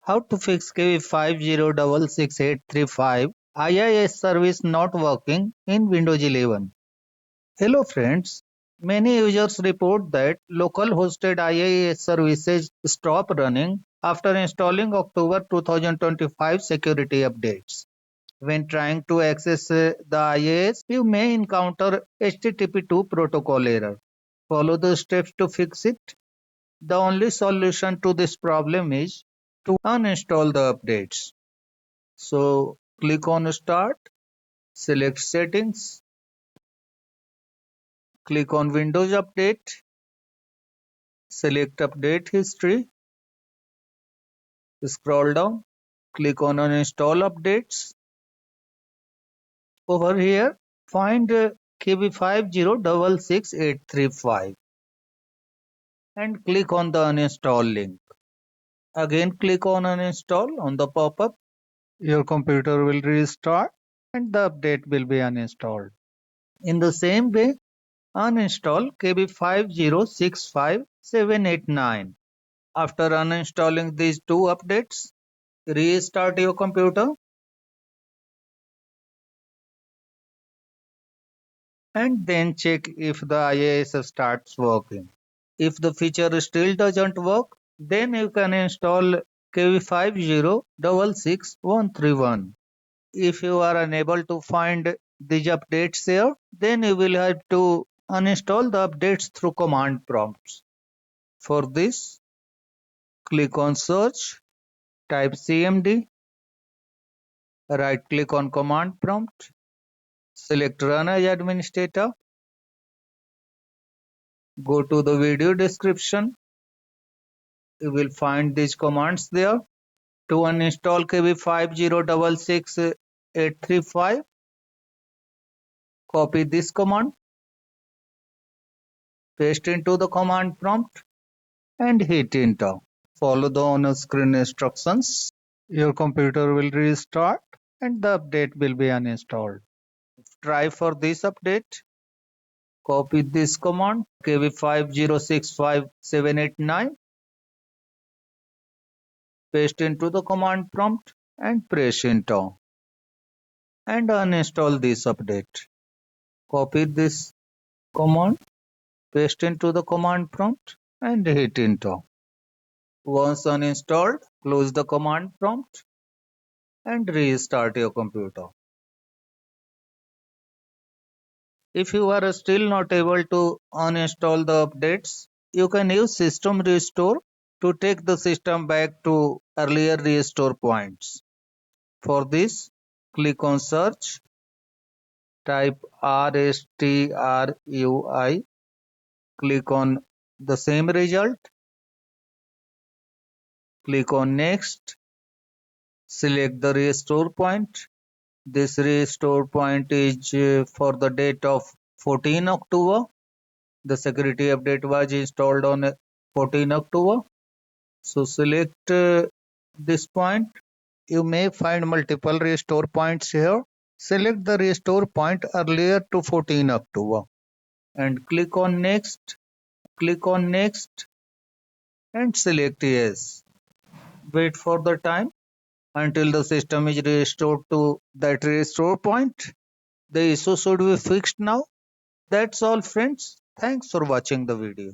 How to fix KB5066835 IIS service not working in Windows 11. Hello friends, many users report that local hosted IIS services stop running after installing October 2025 security updates. When trying to access the IIS, you may encounter HTTP2 protocol error. Follow the steps to fix it. The only solution to this problem is to uninstall the updates. So click on Start, select Settings, click on Windows Update, select Update History, scroll down, click on Uninstall Updates. Over here, find KB5066835 and click on the Uninstall link. Again, click on Uninstall on the pop-up. Your computer will restart and the update will be uninstalled. In the same way, uninstall KB5065789. After uninstalling these two updates, restart your computer and then check if the IIS starts working. If the feature still doesn't work, then you can install KB5066131. If you are unable to find these updates here, then you will have to uninstall the updates through command prompts. For this, click on Search, type CMD, right click on command prompt, select Run as Administrator, go to the video description. You will find these commands there. To uninstall KB5066835, copy this command, paste into the command prompt and hit enter. Follow the on-screen instructions. Your computer will restart and the update will be uninstalled. Try for this update. Copy this command KB5065789, paste into the command prompt and press enter and uninstall this update. Copy this command, paste into the command prompt and hit enter. Once uninstalled, close the command prompt and restart your computer. If you are still not able to uninstall the updates, you can use System Restore to take the system back to earlier restore points. For this, click on Search, type RSTRUI, click on the same result, click on Next, select the restore point. This restore point is for the date of 14 October. The security update was installed on 14 October. So select this point. You may find multiple restore points here. Select the restore point earlier to 14 October and click on Next. Click on Next and select Yes. Wait for the time until the system is restored to that restore point. The issue should be fixed now. That's all friends. Thanks for watching the video.